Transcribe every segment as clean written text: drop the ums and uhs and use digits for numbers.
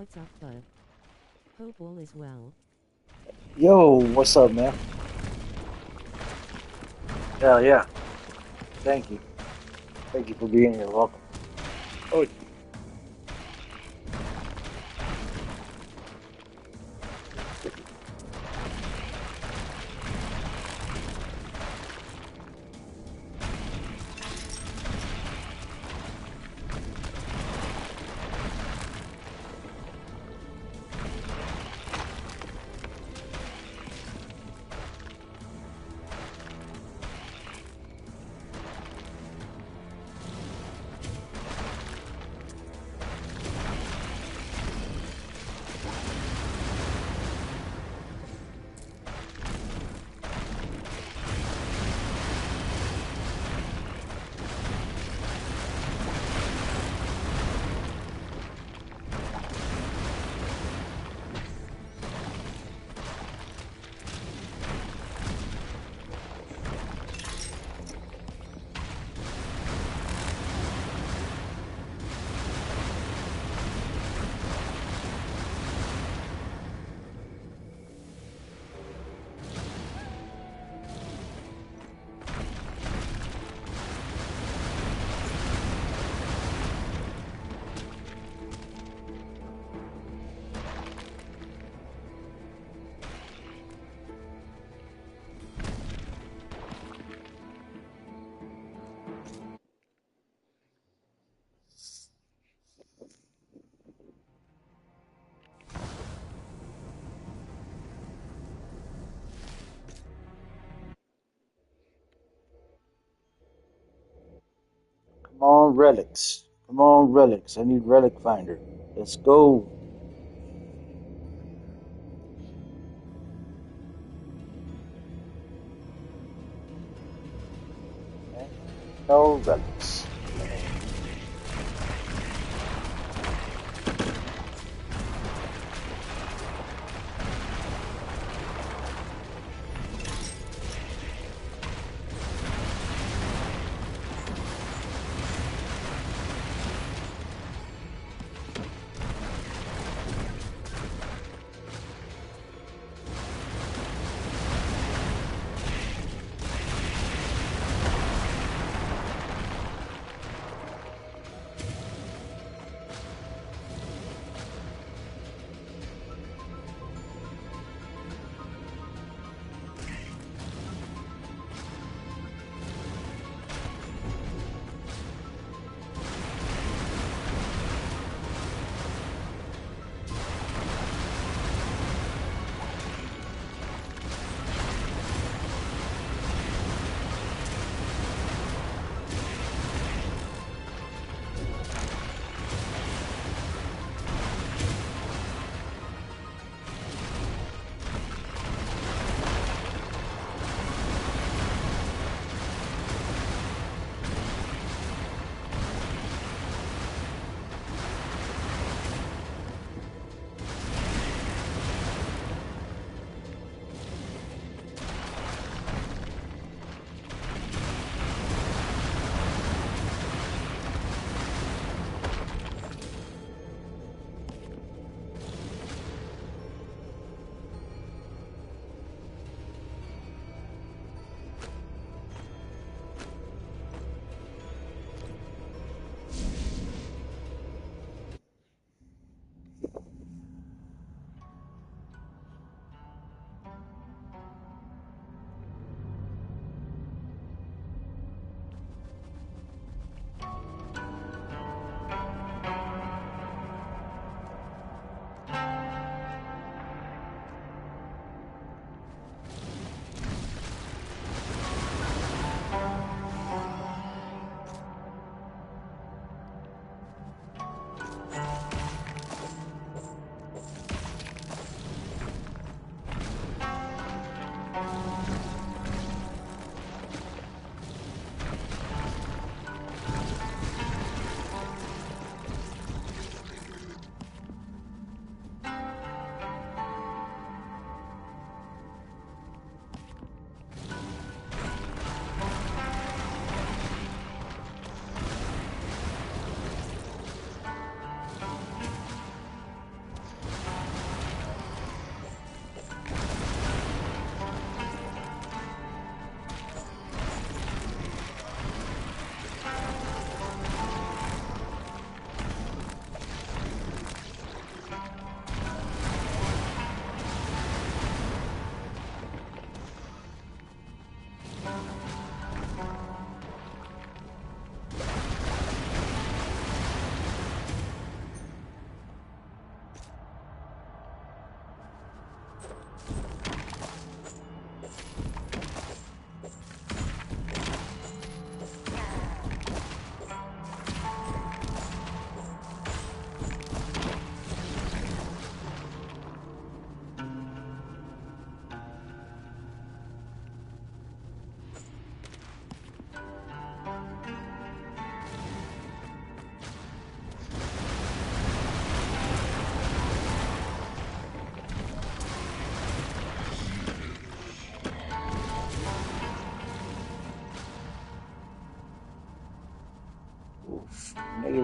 What's up, bud? Hope all is well. Yo, what's up, man? Hell yeah. Thank you. Thank you for being here. Welcome. Oh, come on, relics. Come on, relics. I need relic finder. Let's go. Okay. No relics.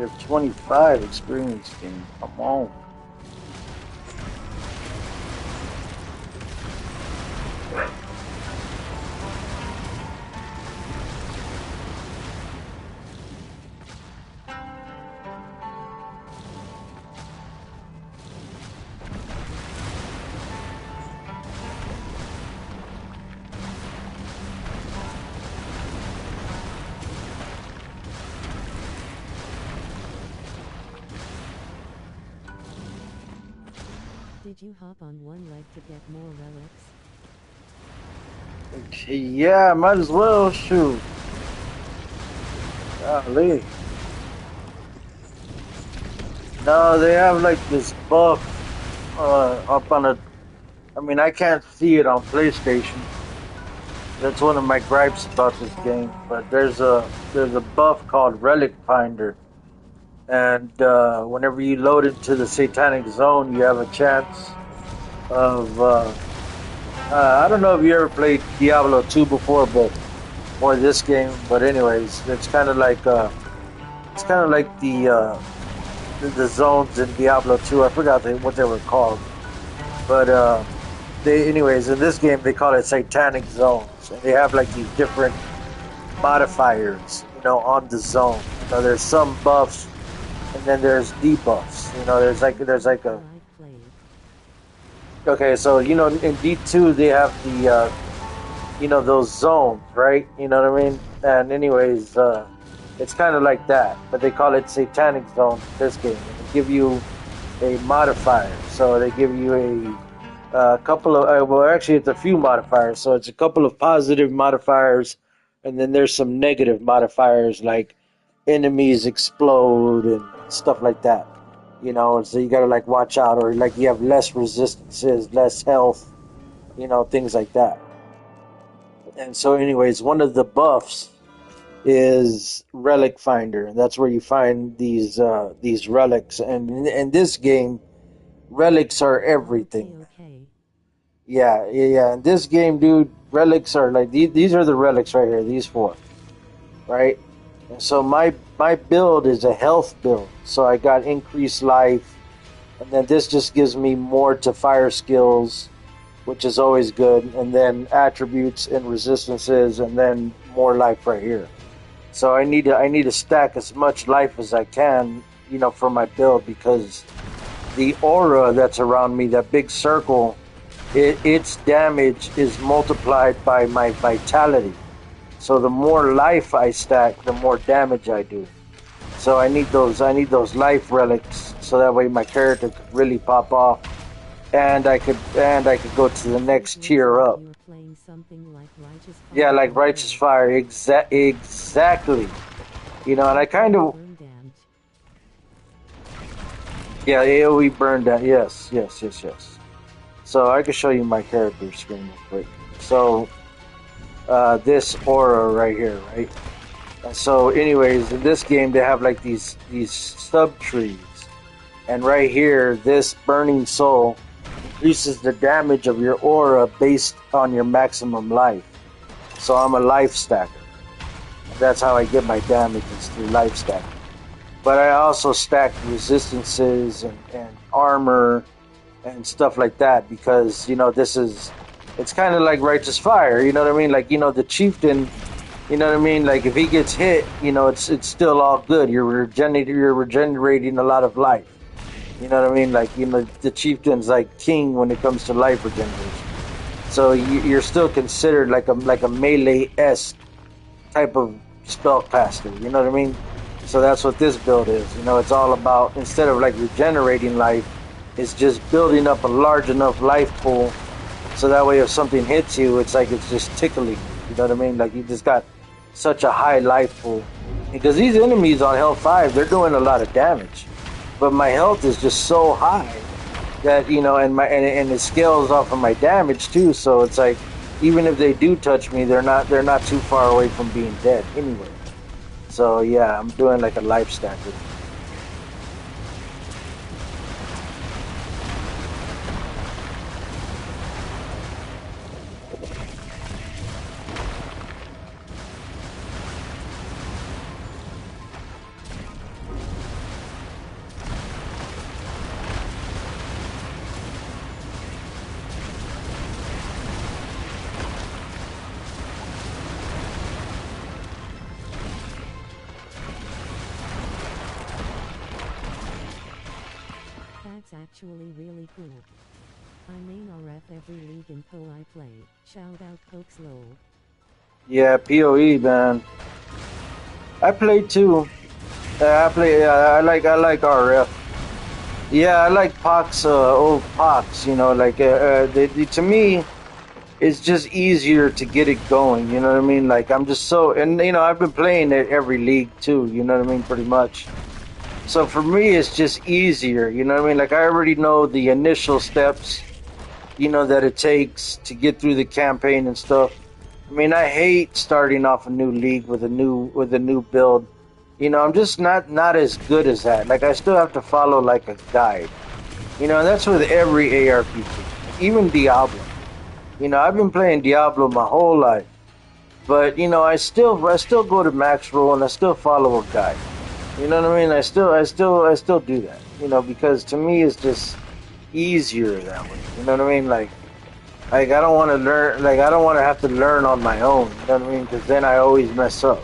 have 25 experience game. Come on. Did you hop on one leg to get more relics? Okay, yeah, might as well. Shoot. Golly. No, they have like this buff up on a. I mean, I can't see it on PlayStation. That's one of my gripes about this game. But there's a buff called Relic Finder, and whenever you load into the Satanic Zone, you have a chance of. I don't know if you ever played Diablo 2 before, but or this game. But anyways, it's kind of like the zones in Diablo 2. I forgot what they were called, but anyways, in this game they call it Satanic Zones, and they have like these different modifiers, on the zone. There's some buffs, and then there's debuffs. There's like a okay, so in D2 they have those zones, right? You know what I mean? And anyways, it's kind of like that, but they call it Satanic Zone in this game. And they give you a modifier, so they give you a couple of well, actually, it's a few modifiers. So it's a couple of positive modifiers, and then there's some negative modifiers like enemies explode and stuff like that. So you gotta like watch out, or like you have less resistances, less health, things like that. And so, anyways, one of the buffs is Relic Finder, and that's where you find these relics. And in this game, relics are everything. Okay. Yeah. In this game, dude, relics are like these are the relics right here. These four, right? And so my build is a health build, so I got increased life, and then this just gives me more to fire skills, which is always good, and then attributes and resistances, and then more life right here. So I need to stack as much life as I can, for my build, because the aura that's around me, that big circle, its damage is multiplied by my vitality. So the more life I stack, the more damage I do. So I need those life relics, so that way my character could really pop off, and I could go to the next tier up. Yeah, like Righteous Fire, exactly. And I kind of AOE burn down. Yes. So I can show you my character screen real quick. So this aura right here, right? And so, anyways, in this game they have like these sub trees, and right here, this burning soul increases the damage of your aura based on your maximum life. So I'm a life stacker. That's how I get my damage, is through life stacking. But I also stack resistances and armor and stuff like that, because it's kind of like Righteous Fire. You know what I mean? Like the chieftain. You know what I mean? Like if he gets hit, it's still all good. You're regenerating a lot of life. You know what I mean? Like the chieftain's like king when it comes to life regeneration. So you're still considered like a melee-esque type of spellcaster. You know what I mean? So that's what this build is. It's all about, instead of like regenerating life, it's just building up a large enough life pool, so that way if something hits you, it's like it's just tickling. You know what I mean? Like you just got such a high life pool, because these enemies on health 5, they're doing a lot of damage, but my health is just so high that and it scales off of my damage too. So it's like, even if they do touch me, they're not too far away from being dead anyway. So yeah, I'm doing like a life stacker. It's actually really cool. I main RF every league and PO I play. Shout out Coke's Lol. Yeah, POE, man. I play too. I play. I like RF. Yeah, I like Pox. Old Pox. You know, like to me, it's just easier to get it going. You know what I mean? Like I'm just so, and you know, I've been playing at every league too. You know what I mean? Pretty much. So for me, it's just easier. You know what I mean? Like I already know the initial steps. You know that it takes to get through the campaign and stuff. I mean, I hate starting off a new league with a new build. You know, I'm just not as good as that. Like I still have to follow like a guide. You know, that's with every ARPG, even Diablo. You know, I've been playing Diablo my whole life, but you know, I still go to max roll and I still follow a guide. You know what I mean? I still do that. You know, because to me it's just easier that way. You know what I mean? Like I don't want to learn. Like I don't want to have to learn on my own. You know what I mean? Because then I always mess up.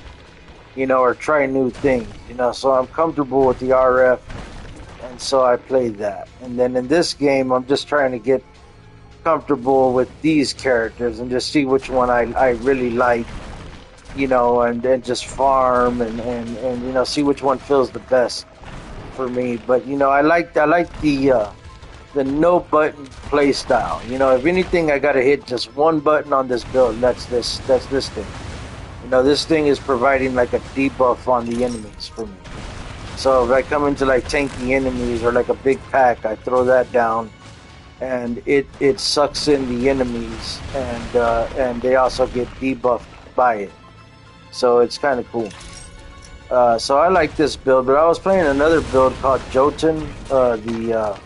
You know, or try new things. You know, so I'm comfortable with the RF, and so I play that. And then in this game, I'm just trying to get comfortable with these characters and just see which one I really like. You know, and then just farm and you know, see which one feels the best for me. But you know, I like the no button play style. You know, if anything, I gotta hit just one button on this build. And that's this thing. You know, this thing is providing like a debuff on the enemies for me. So if I come into like tanky enemies or like a big pack, I throw that down, and it sucks in the enemies, and they also get debuffed by it. So it's kind of cool. So I like this build, but I was playing another build called Jotun, I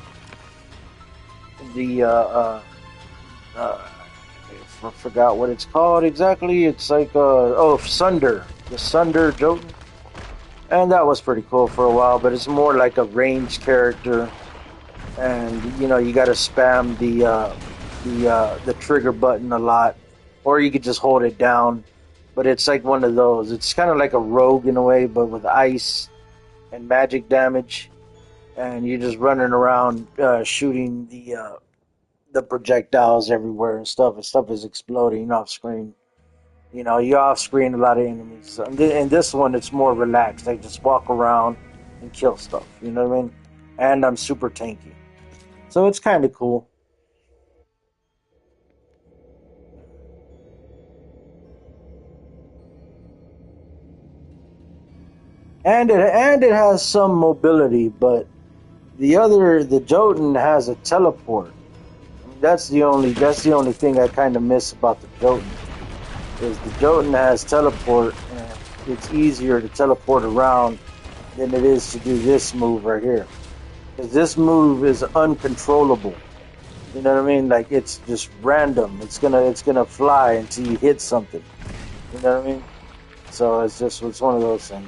forgot what it's called exactly. It's like Sunder, the Sunder Jotun, and that was pretty cool for a while. But it's more like a ranged character, and you know you got to spam the trigger button a lot, or you could just hold it down. But it's like one of those. It's kind of like a rogue in a way, but with ice and magic damage, and you're just running around shooting the projectiles everywhere and stuff. And stuff is exploding off screen. You know, you're off screen a lot of enemies. In this one, it's more relaxed. I just walk around and kill stuff. You know what I mean? And I'm super tanky, so it's kind of cool. And it has some mobility, but the Jotun has a teleport. That's the only thing I kind of miss about the Jotun is the Jotun has teleport, and it's easier to teleport around than it is to do this move right here. Because this move is uncontrollable. You know what I mean? Like it's just random. It's gonna fly until you hit something. You know what I mean? So it's one of those things.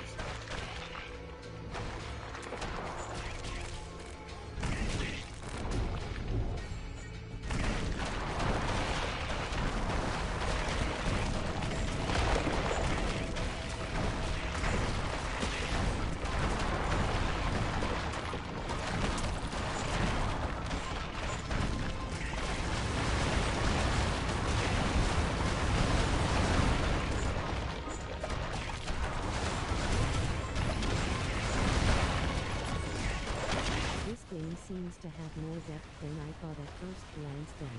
This game seems to have more depth than I thought at first glance then.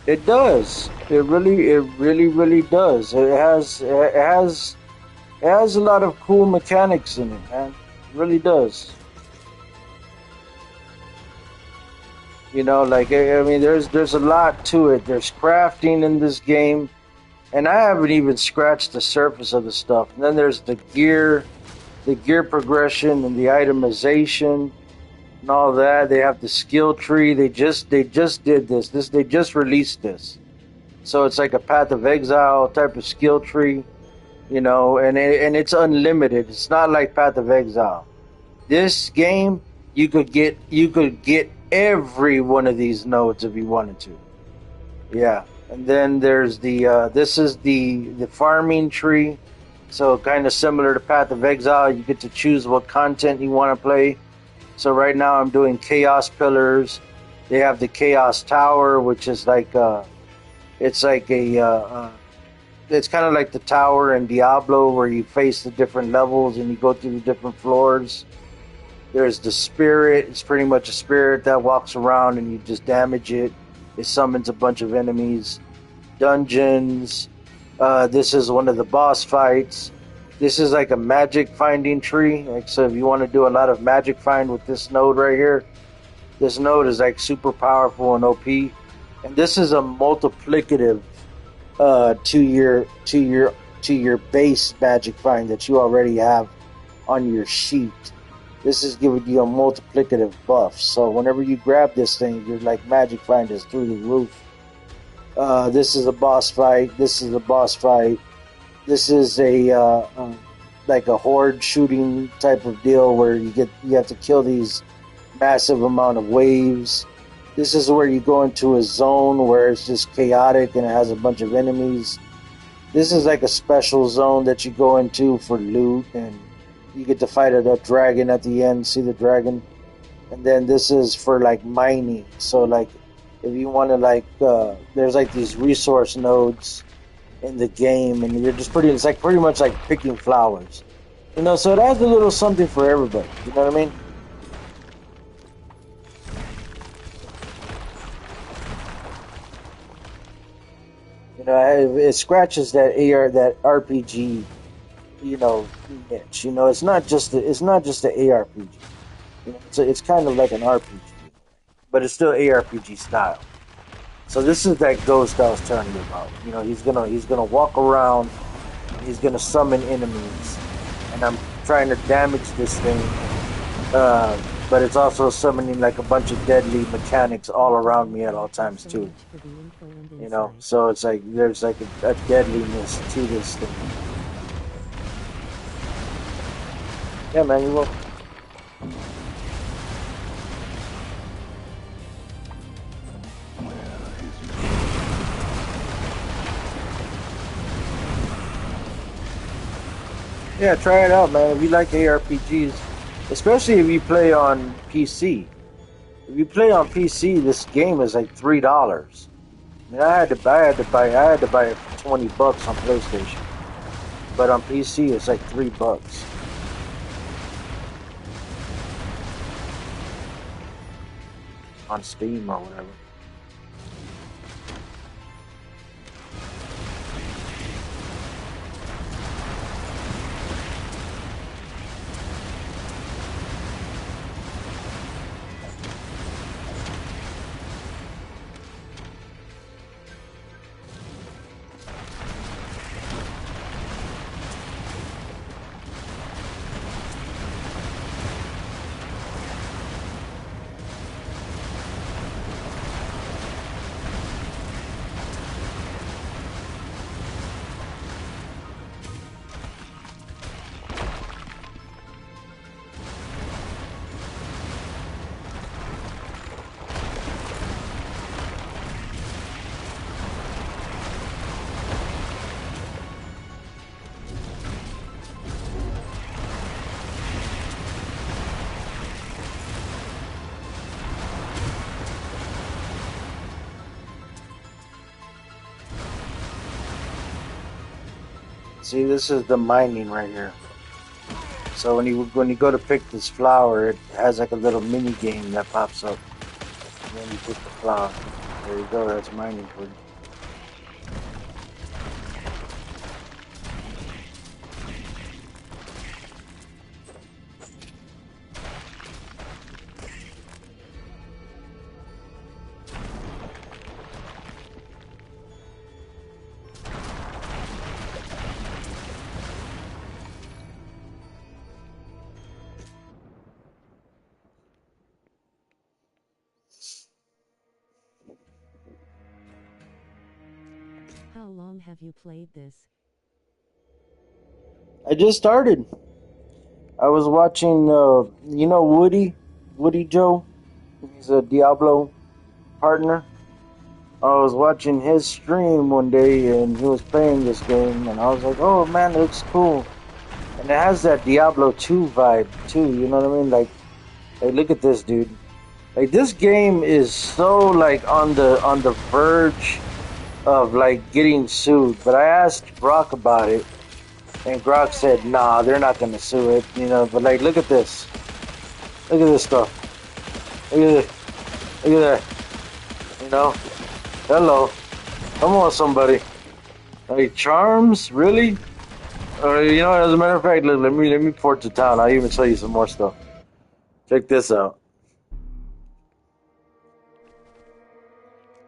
It does. It really does. It has a lot of cool mechanics in it, man. It really does. You know, like I mean, there's a lot to it. There's crafting in this game, and I haven't even scratched the surface of the stuff. And then there's the gear progression and the itemization and all that. They have the skill tree. They just did this. They just released this. So it's like a Path of Exile type of skill tree, you know, and it's unlimited. It's not like Path of Exile. This game, you could get every one of these nodes if you wanted to. Yeah, and then there's this is the farming tree, so kind of similar to Path of Exile. You get to choose what content you want to play. So right now I'm doing Chaos Pillars. They have the Chaos Tower, which is like it's like it's kind of like the tower in Diablo where you face the different levels and you go through the different floors. There's the spirit. It's pretty much a spirit that walks around and you just damage it. It summons a bunch of enemies. Dungeons. This is one of the boss fights. This is like a magic finding tree. Like, so if you want to do a lot of magic find with this node right here, this node is like super powerful and OP. And this is a multiplicative to your base magic find that you already have on your sheet. This is giving you a multiplicative buff. So whenever you grab this thing, your like magic find is through the roof. This is a boss fight. This is a boss fight. This is a like a horde shooting type of deal where you have to kill these massive amount of waves. This is where you go into a zone where it's just chaotic and it has a bunch of enemies. This is like a special zone that you go into for loot, and you get to fight a dragon at the end. See the dragon? And then this is for like mining. So like if you want to like there's like these resource nodes in the game, and you're just it's like pretty much like picking flowers, you know. So it has a little something for everybody, you know what I mean? You know, it scratches that RPG, you know, niche. You know, it's not just the ARPG. You know, it's kind of like an RPG, but it's still ARPG style. So this is that ghost I was telling you about. You know, he's gonna walk around, he's gonna summon enemies, and I'm trying to damage this thing. But it's also summoning like a bunch of deadly mechanics all around me at all times too. You know, so it's like there's like a deadliness to this thing. Yeah, man, you will. Yeah, try it out, man. If you like ARPGs, especially if you play on PC. If you play on PC, this game is like $3. I mean, I had to buy it for $20 on PlayStation, but on PC it's like $3 on Steam or whatever. See, this is the mining right here. So when you go to pick this flower, it has like a little mini game that pops up. And then you pick the flower. There you go, that's mining for you. How long have you played this? I just started. I was watching, you know, Woody Joe. He's a Diablo partner. I was watching his stream one day, and he was playing this game, and I was like, "Oh man, it looks cool." And it has that Diablo 2 vibe too. You know what I mean? Like Hey, look at this, dude. Like this game is so like on the verge of like getting sued. But I asked Brock about it, and Brock said, "Nah, they're not gonna sue it." You know, but like, look at this. Look at this stuff. Look at it. Look at that. You know. Hello. Come on, somebody. Like charms, really? You know, as a matter of fact, let me port to town. I'll even show you some more stuff. Check this out.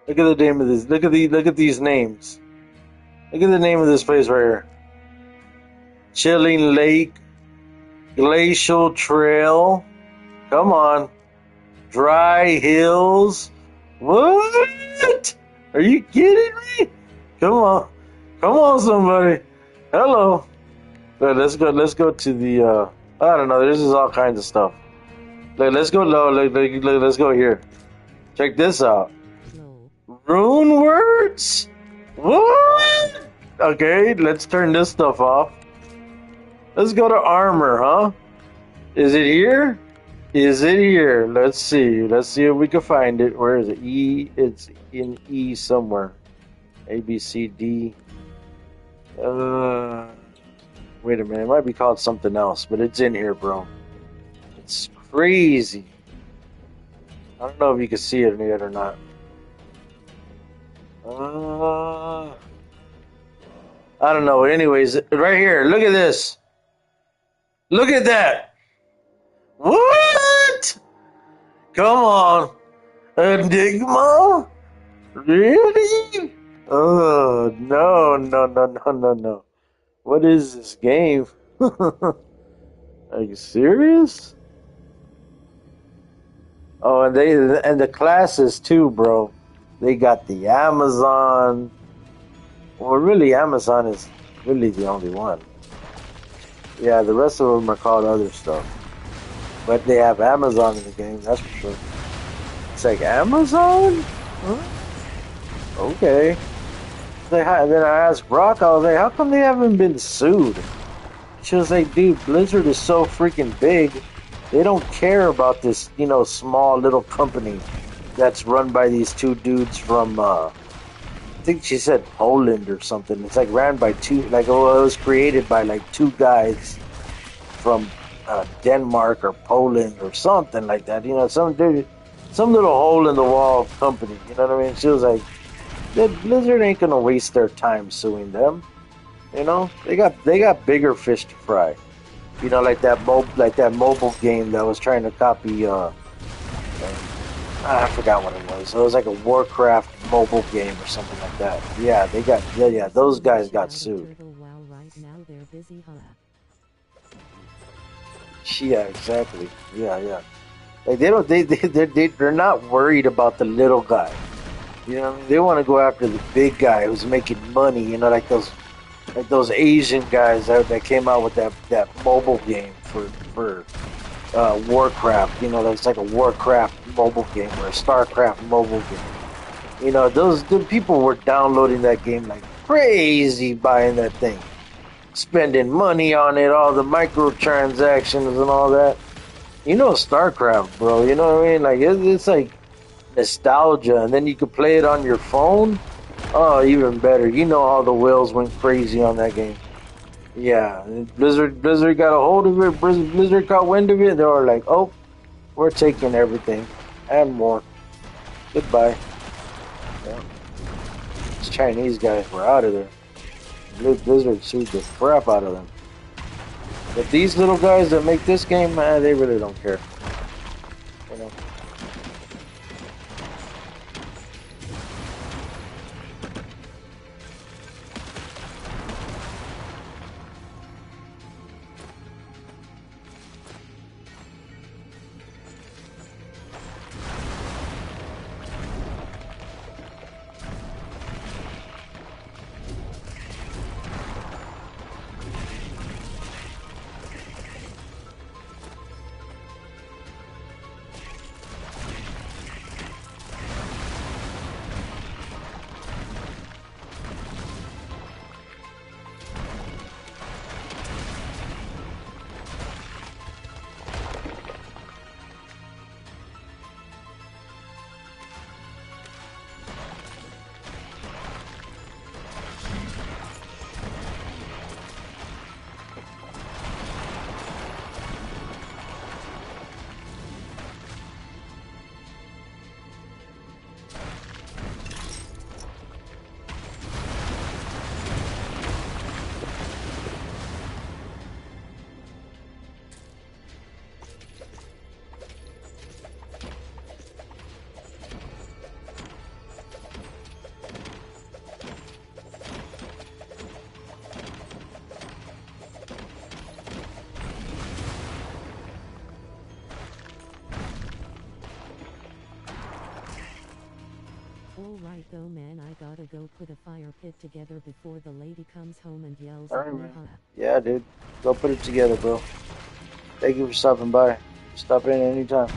Look at the name of this. Look at these names. Look at the name of this place right here. Chilling Lake, Glacial Trail. Come on. Dry Hills. What? Are you kidding me? Come on. Come on, somebody. Hello. Let's go to the I don't know, this is all kinds of stuff. Let's go low, let's go here. Check this out. Rune words? What? Okay, let's turn this stuff off. Let's go to armor, huh? Is it here? Is it here? Let's see. Let's see if we can find it. Where is it? E. It's in E somewhere. A, B, C, D. Wait a minute. It might be called something else, but it's in here, bro. It's crazy. I don't know if you can see it yet or not. I don't know. Anyways, right here. Look at this. Look at that. What? Come on. Enigma? Really? Oh, no, no, no, no, no, no. What is this game? Are you serious? Oh, and the classes too, bro. They got the Amazon. Well, really, Amazon is really the only one. Yeah, the rest of them are called other stuff. But they have Amazon in the game, that's for sure. It's like, Amazon? Huh? Okay. Then I asked Brock, I was like, how come they haven't been sued? She was like, dude, Blizzard is so freaking big. They don't care about this, you know, small little company that's run by these two dudes from, I think she said Poland or something. It's like ran by two, like, oh, it was created by like two guys from Denmark or Poland or something like that. You know, some little hole in the wall company. You know what I mean? She was like, Blizzard ain't gonna waste their time suing them. You know, they got bigger fish to fry. You know, like that mobile game that was trying to copy. I forgot what it was. So it was like a Warcraft mobile game or something like that. Yeah, those guys got sued. Yeah, exactly. Yeah. Like they're not worried about the little guy. You know what I mean? They want to go after the big guy who's making money. You know, like those Asian guys that came out with that mobile game for Warcraft. You know, that's like a Warcraft mobile game or a StarCraft mobile game. You know, the people were downloading that game like crazy, buying that thing, spending money on it, all the microtransactions and all that. You know, StarCraft, bro. You know what I mean? Like it's like nostalgia, and then you could play it on your phone. Oh, even better. You know how the whales went crazy on that game. Yeah, Blizzard got a hold of it. Blizzard caught wind of it. They were like, "Oh, we're taking everything and more. Goodbye." Yeah. These Chinese guys were out of there. Blizzard sued the crap out of them. But these little guys that make this game, man, they really don't care. You know. Alright though man, I gotta go put a fire pit together before the lady comes home and yells All at right, me. man. Huh? Yeah, dude. Go put it together, bro. Thank you for stopping by. Stop in anytime.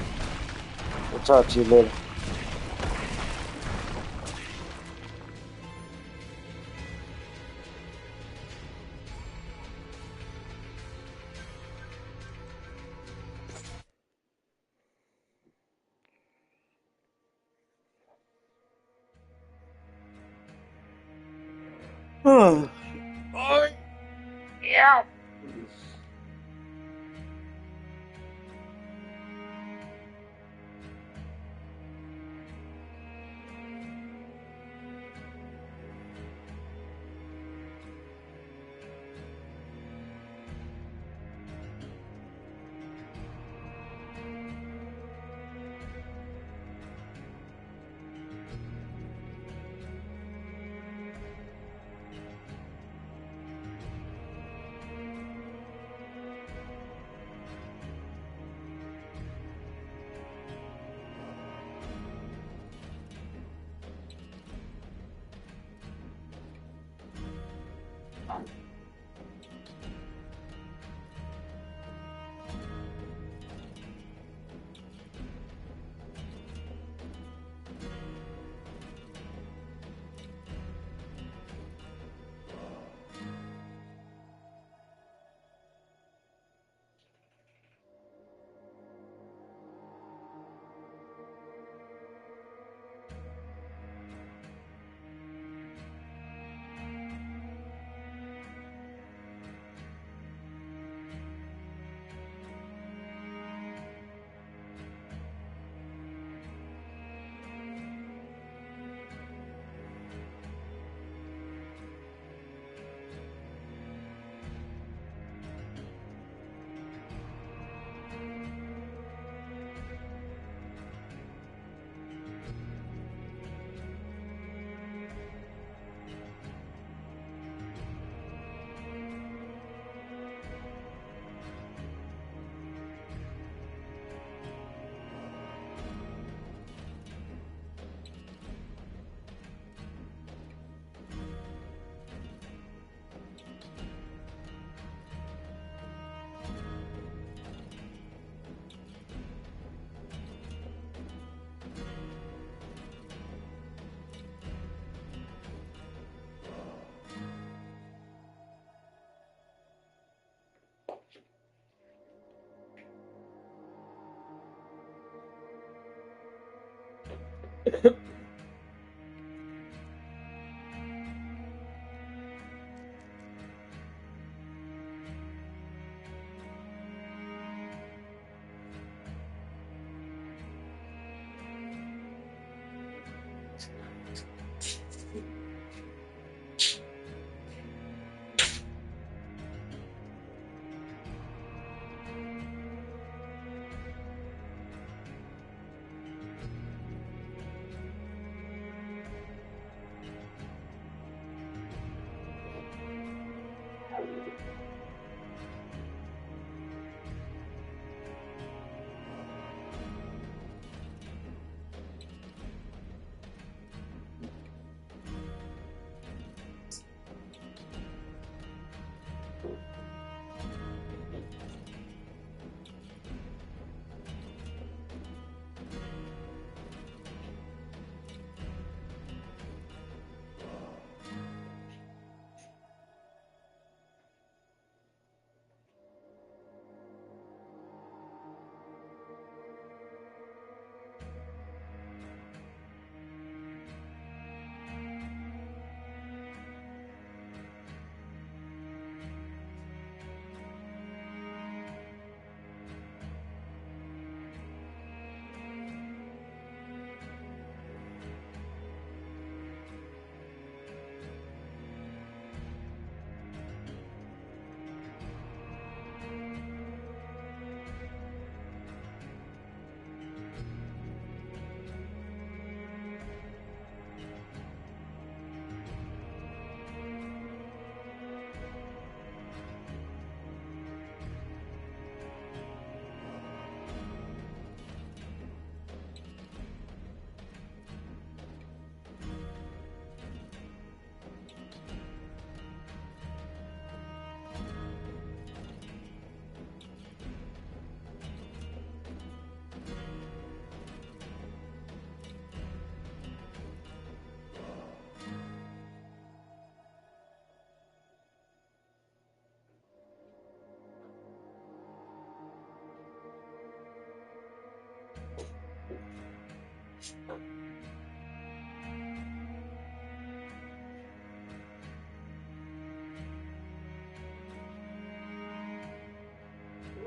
We'll talk to you later. Yeah.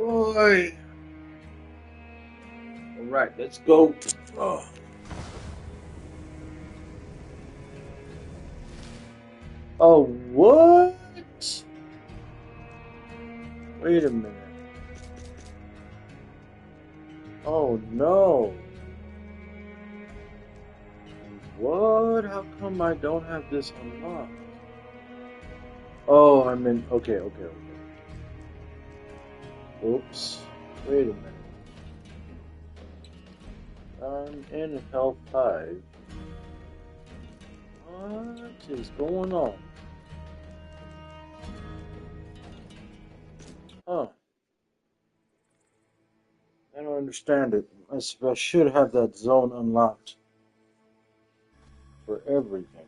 Oi. All right, let's go. Oh. Oh, what? Wait a minute. Oh no. What? How come I don't have this unlocked? Oh, I'm in. Okay, okay, okay. Oops. Wait a minute. I'm in Hell 5. What is going on? Huh. I don't understand it. I should have that zone unlocked for everything.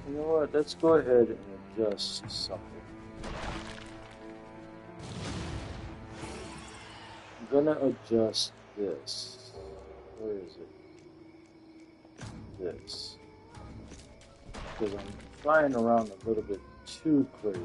You know what? Let's go ahead and adjust something. I'm gonna adjust this. Where is it? This. Because I'm flying around a little bit too crazy.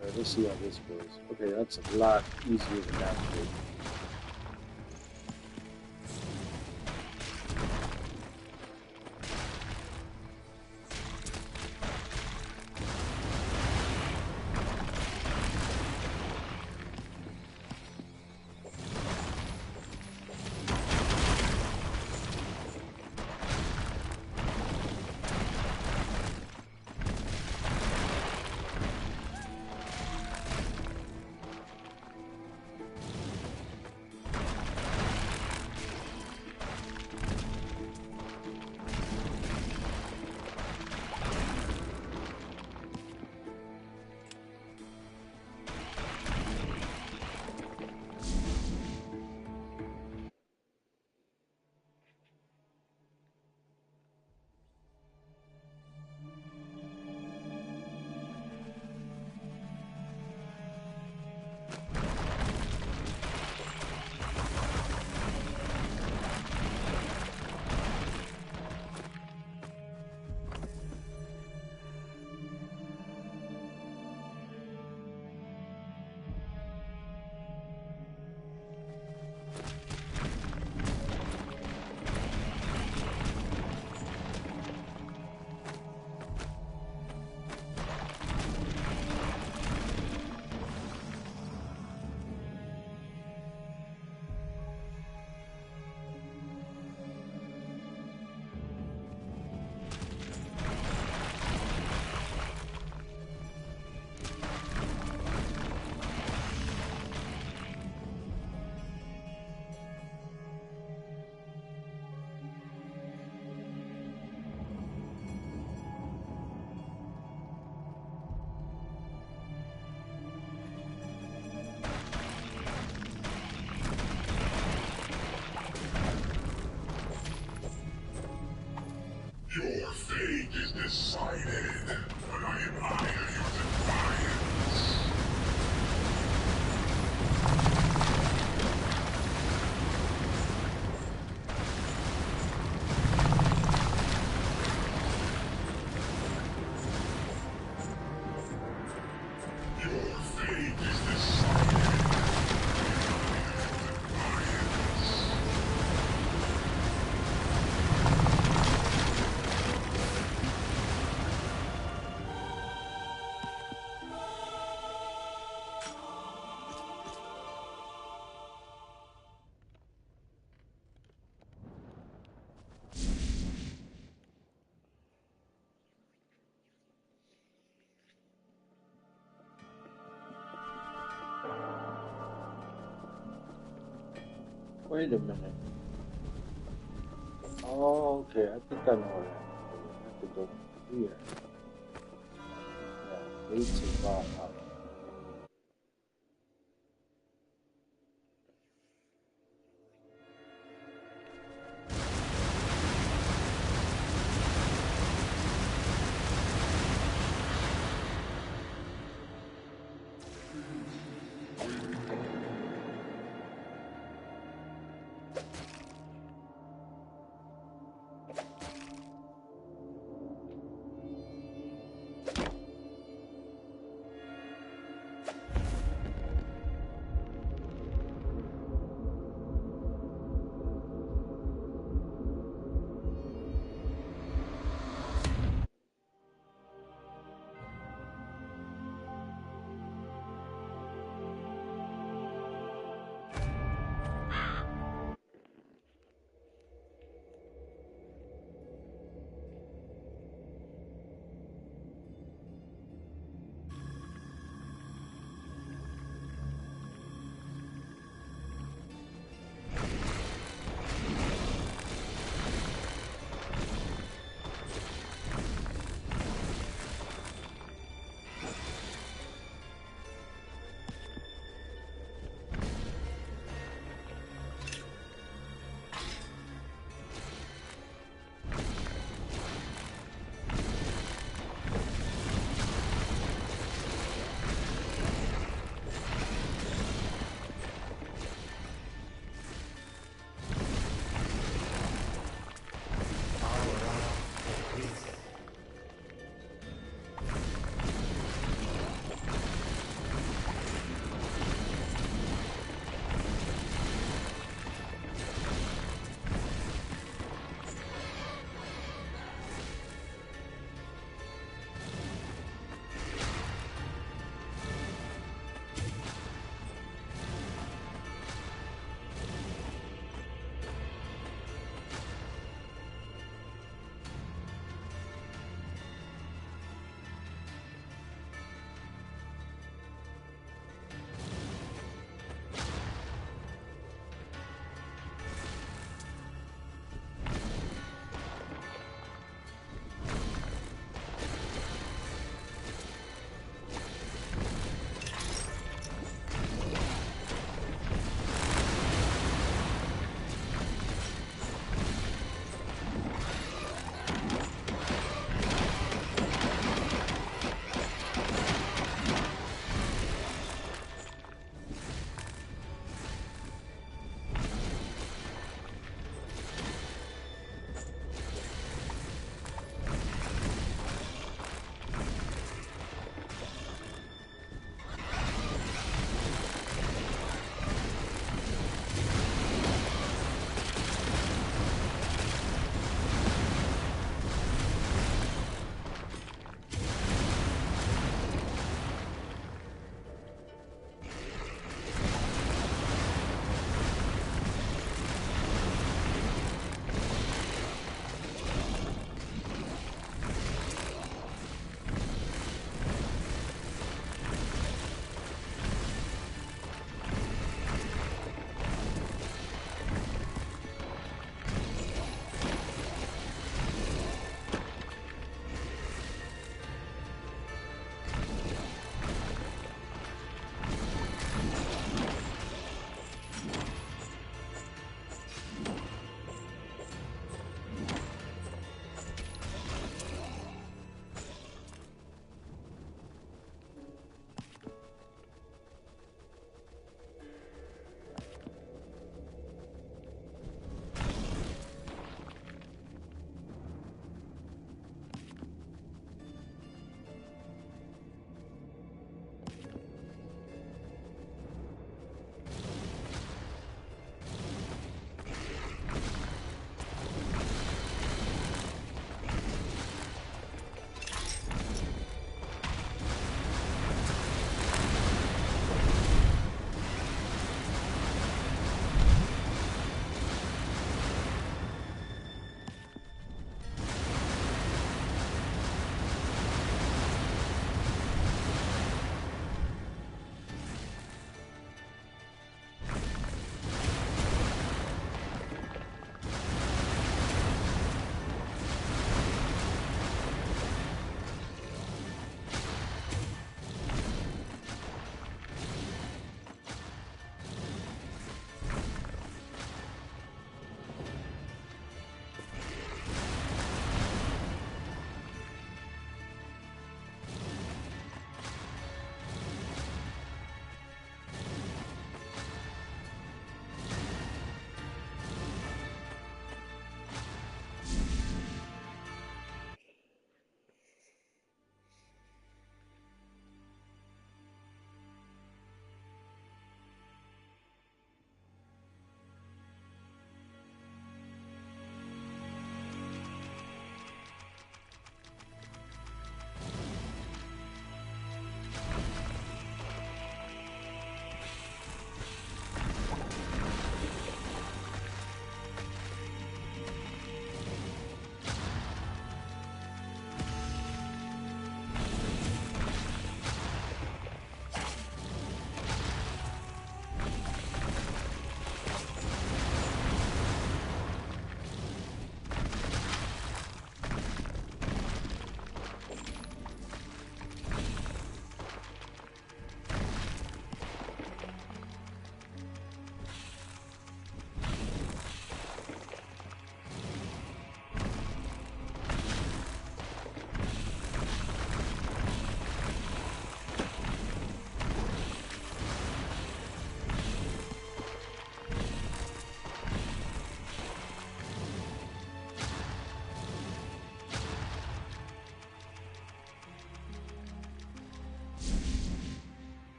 Alright, let's see how this goes. Okay, that's a lot easier to navigate. Wait a minute. Oh, okay. I think I know what I have to go here. Yeah, gates are brought up.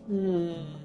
Hmm.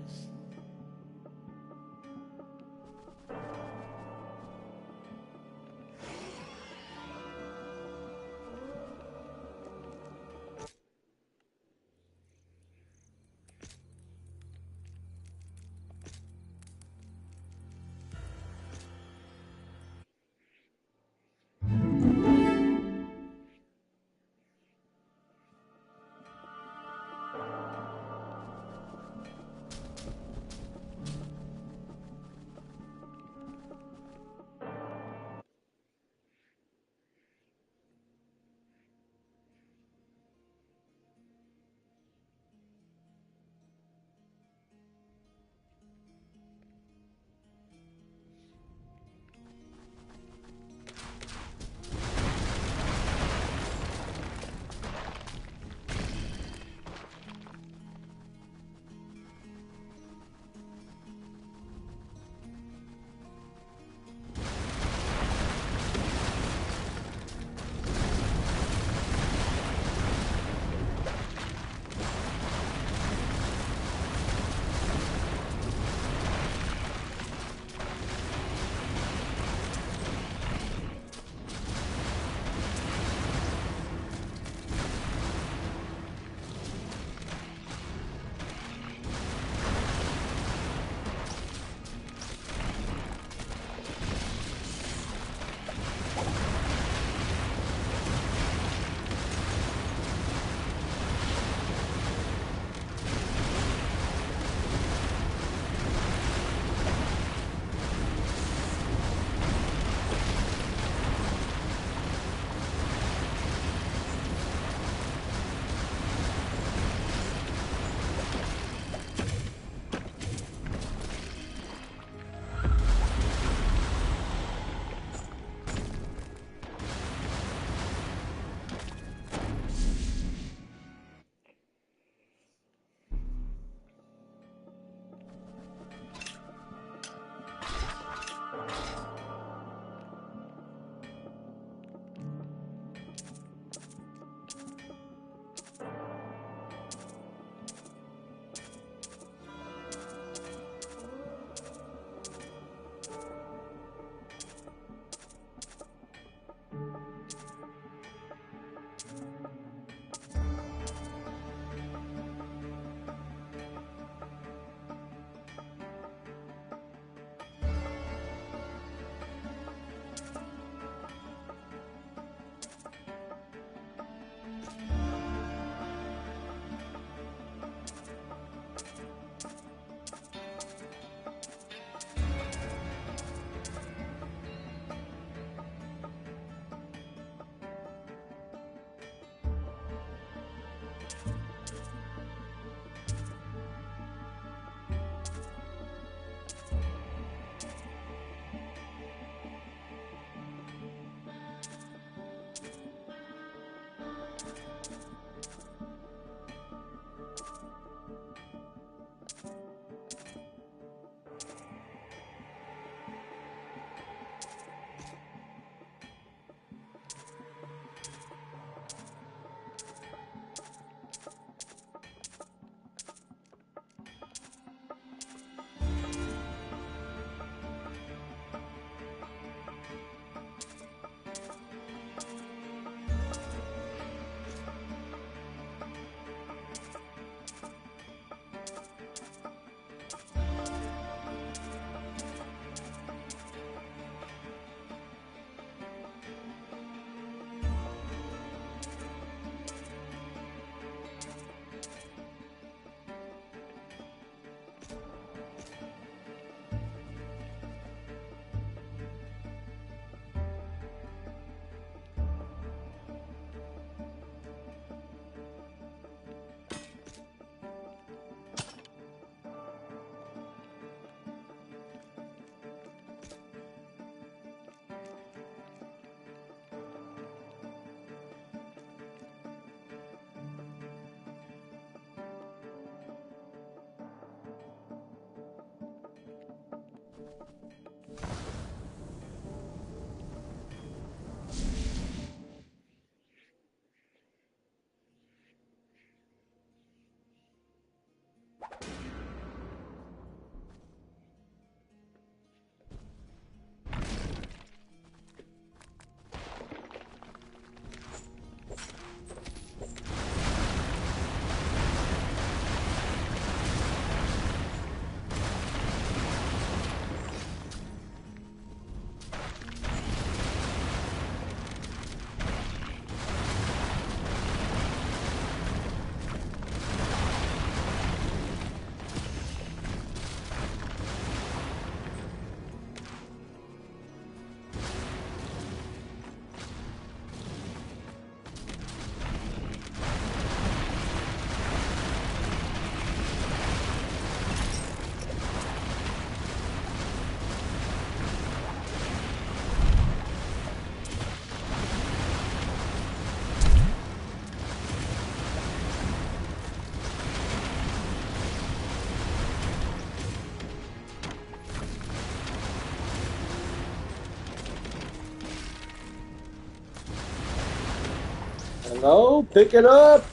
Hello? Pick it up!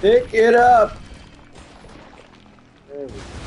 Pick it up! There we go.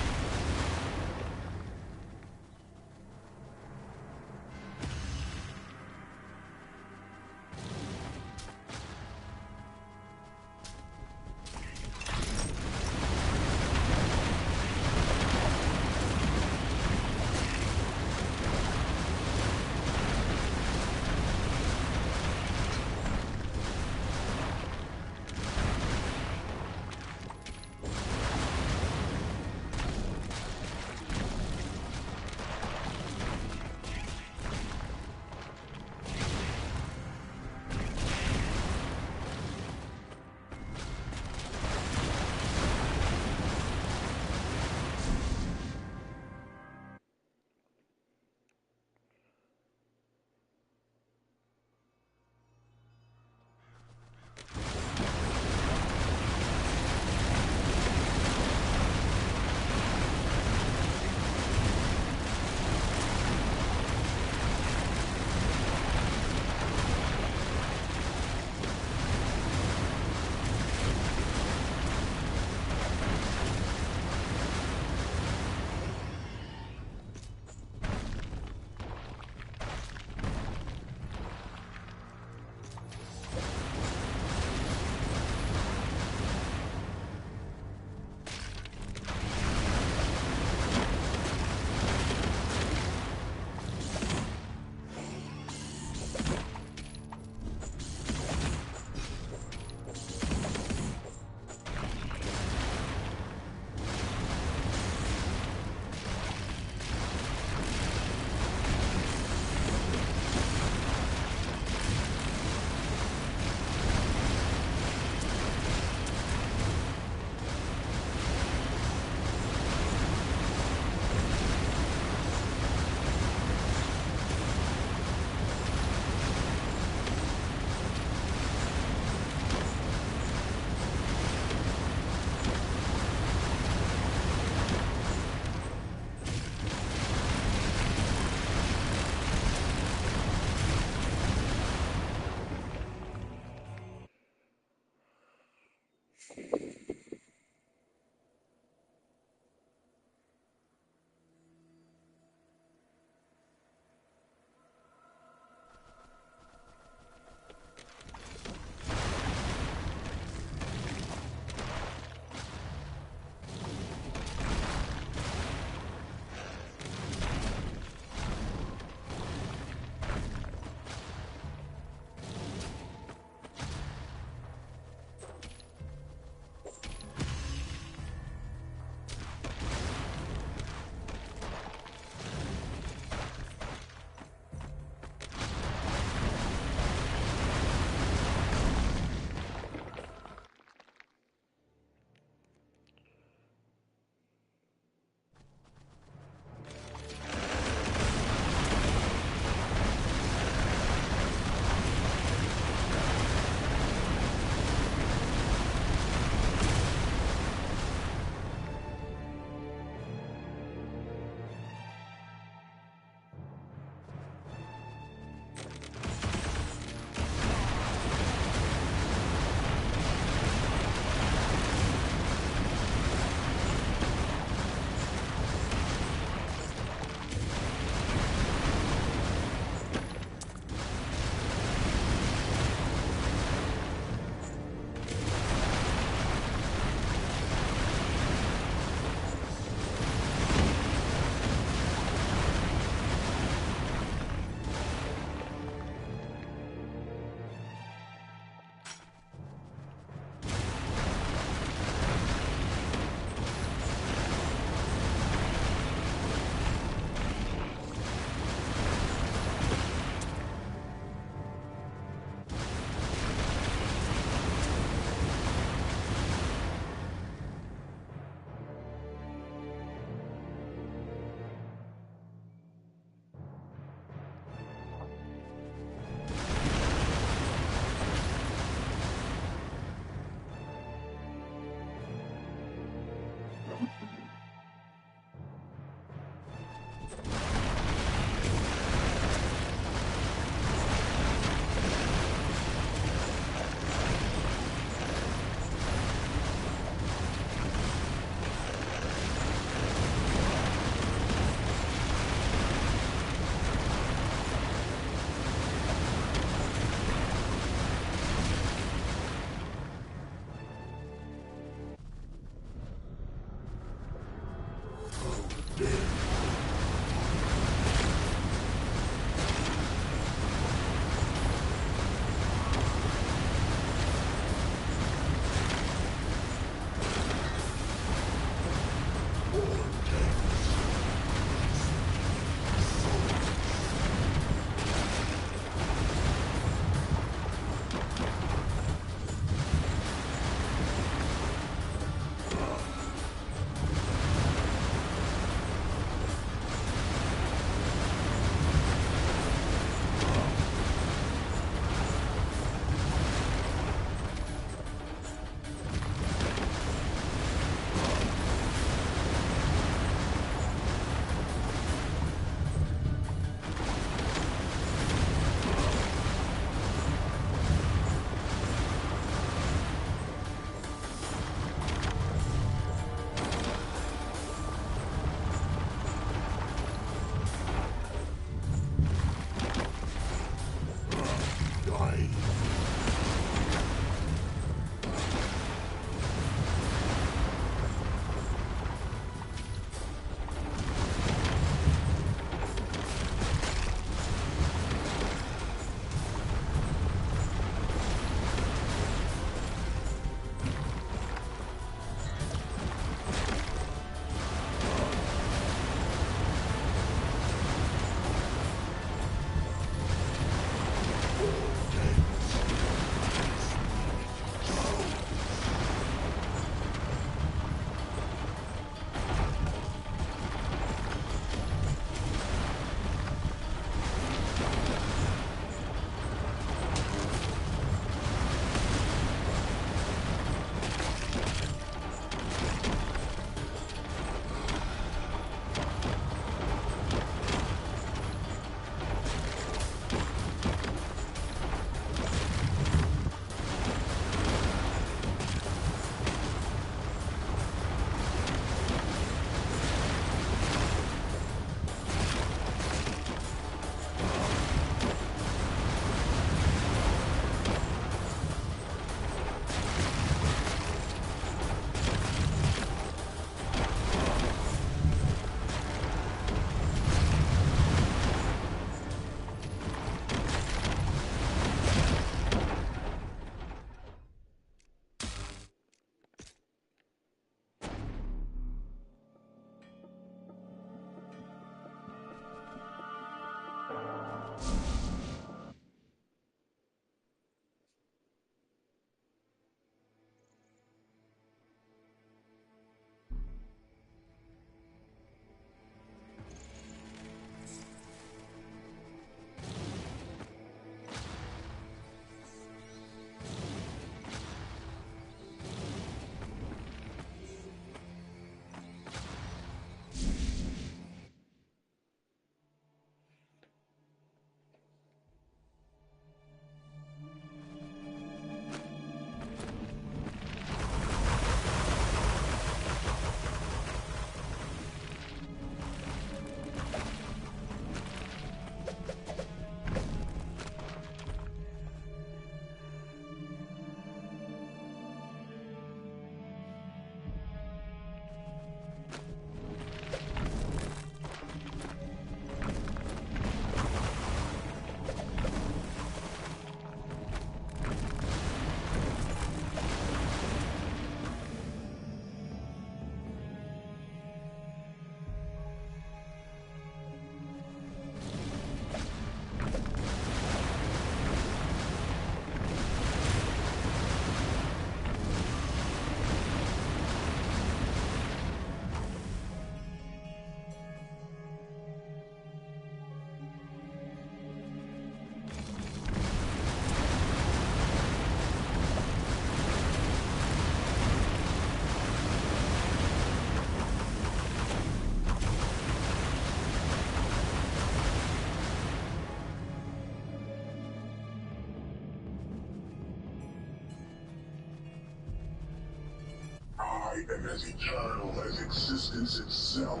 and as eternal as existence itself.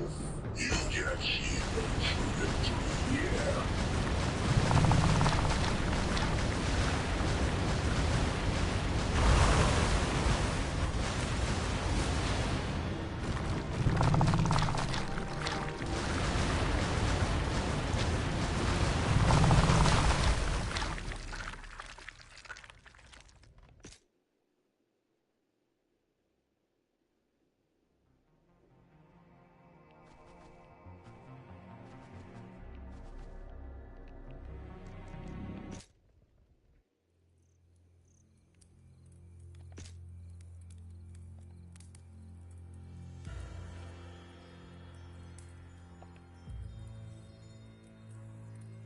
You can achieve the true victory